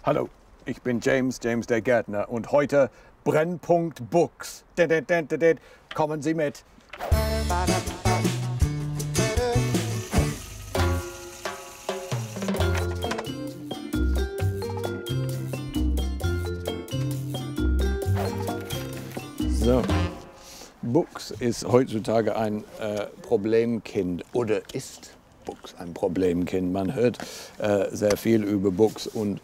Hallo, ich bin James der Gärtner und heute Brennpunkt Buchs. Kommen Sie mit. So, Buchs ist heutzutage ein Problemkind oder ist Buchs ein Problemkind. Man hört sehr viel über Buchs und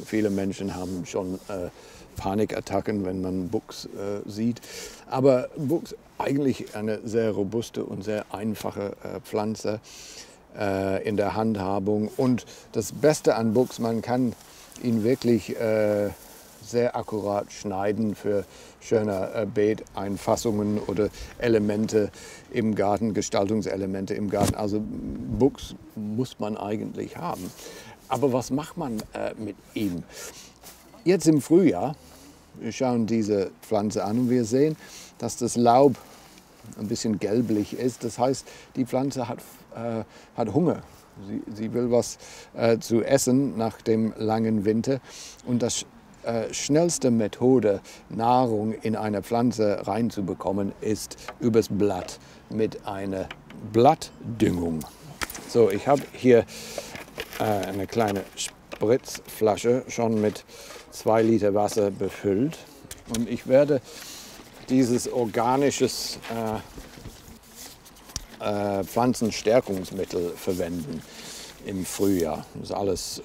viele Menschen haben schon Panikattacken, wenn man Buchs sieht. Aber Buchs eigentlich eine sehr robuste und sehr einfache Pflanze in der Handhabung. Und das Beste an Buchs, man kann ihn wirklich sehr akkurat schneiden für schöne Beeteinfassungen oder Elemente im Garten, Gestaltungselemente im Garten. Also Buchs muss man eigentlich haben. Aber was macht man mit ihm? Jetzt im Frühjahr, wir schauen diese Pflanze an und wir sehen, dass das Laub ein bisschen gelblich ist. Das heißt, die Pflanze hat Hunger. Sie will was zu essen nach dem langen Winter. Und das schnellste Methode, Nahrung in eine Pflanze reinzubekommen, ist übers Blatt mit einer Blattdüngung. So, ich habe hier eine kleine Spritzflasche schon mit 2 Liter Wasser befüllt und ich werde dieses organisches Pflanzenstärkungsmittel verwenden im Frühjahr. Das ist alles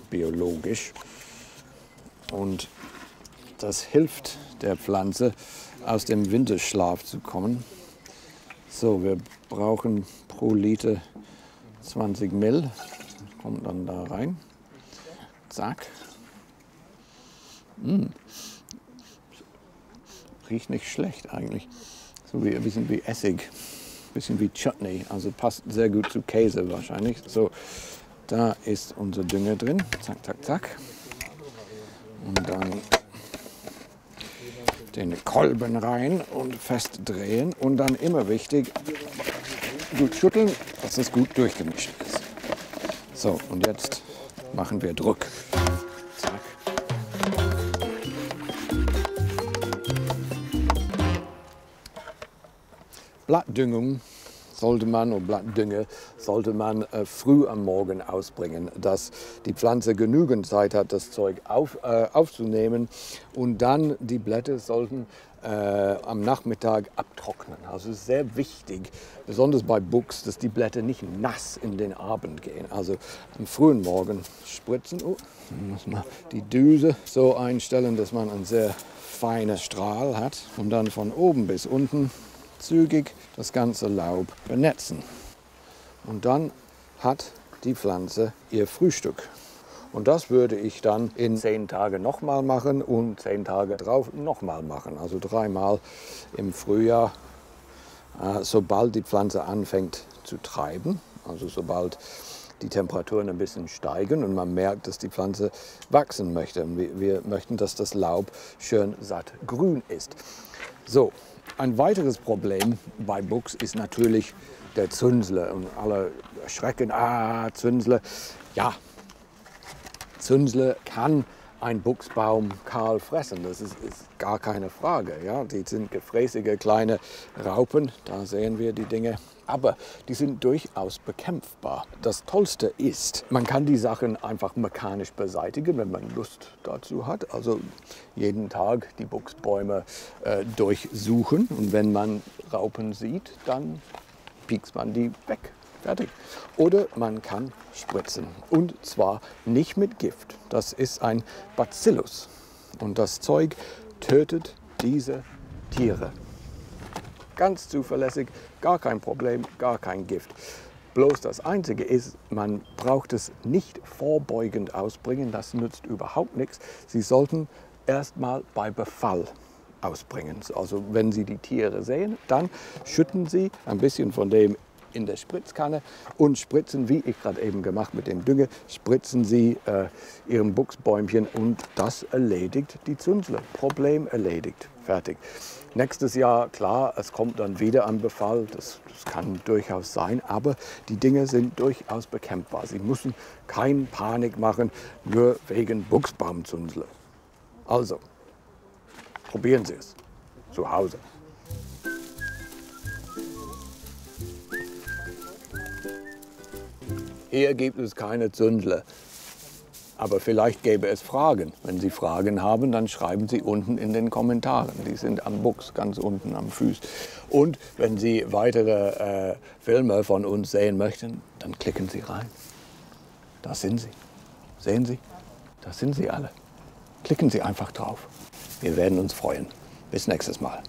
biologisch. Und das hilft der Pflanze, aus dem Winterschlaf zu kommen. So, wir brauchen pro Liter 20 Mill. Das kommt dann da rein. Zack. Riecht nicht schlecht eigentlich. So ein bisschen wie Essig, ein bisschen wie Chutney. Also passt sehr gut zu Käse wahrscheinlich. So, da ist unser Dünger drin. Zack, zack, zack. Und dann den Kolben rein und festdrehen und dann immer wichtig, gut schütteln, dass es gut durchgemischt ist. So, und jetzt machen wir Druck. Zack. Blattdüngung sollte man, oder Blattdünger sollte man früh am Morgen ausbringen, dass die Pflanze genügend Zeit hat, das Zeug aufzunehmen. Und dann die Blätter sollten am Nachmittag abtrocknen. Also es ist sehr wichtig, besonders bei Buchs, dass die Blätter nicht nass in den Abend gehen. Also am frühen Morgen spritzen. Dann muss man die Düse so einstellen, dass man einen sehr feinen Strahl hat. Und dann von oben bis unten zügig das ganze Laub benetzen. Und dann hat die Pflanze ihr Frühstück. Und das würde ich dann in 10 Tagen nochmal machen und 10 Tage drauf nochmal machen. Also 3-mal im Frühjahr, sobald die Pflanze anfängt zu treiben, also sobald die Temperaturen ein bisschen steigen und man merkt, dass die Pflanze wachsen möchte. Wir möchten, dass das Laub schön satt grün ist. So. Ein weiteres Problem bei Buchs ist natürlich der Zünsler. Und alle erschrecken, Zünsler. Ja, Zünsler kann ein Buchsbaum kahl fressen. Das ist gar keine Frage. Ja? Die sind gefräßige kleine Raupen, da sehen wir die Dinge. Aber die sind durchaus bekämpfbar. Das Tollste ist, man kann die Sachen einfach mechanisch beseitigen, wenn man Lust dazu hat. Also jeden Tag die Buchsbäume durchsuchen. Und wenn man Raupen sieht, dann piekst man die weg. Fertig. Oder man kann spritzen. Und zwar nicht mit Gift. Das ist ein Bacillus. Und das Zeug tötet diese Tiere. Ganz zuverlässig, gar kein Problem, gar kein Gift. Bloß das Einzige ist, man braucht es nicht vorbeugend ausbringen. Das nützt überhaupt nichts. Sie sollten erstmal bei Befall ausbringen. Also wenn Sie die Tiere sehen, dann schütten Sie ein bisschen von dem in der Spritzkanne und spritzen, wie ich gerade eben gemacht mit dem Dünger, spritzen Sie Ihrem Buchsbäumchen und das erledigt die Zünsler. Problem erledigt. Fertig. Nächstes Jahr, klar, es kommt dann wieder ein Befall, das kann durchaus sein, aber die Dinge sind durchaus bekämpfbar. Sie müssen keine Panik machen, nur wegen Buchsbaumzünsler. Also, probieren Sie es zu Hause. Hier gibt es keine Zünsler. Aber vielleicht gäbe es Fragen. Wenn Sie Fragen haben, dann schreiben Sie unten in den Kommentaren. Die sind am Buchs, ganz unten am Fuß. Und wenn Sie weitere Filme von uns sehen möchten, dann klicken Sie rein. Da sind sie. Sehen Sie? Da sind sie alle. Klicken Sie einfach drauf. Wir werden uns freuen. Bis nächstes Mal.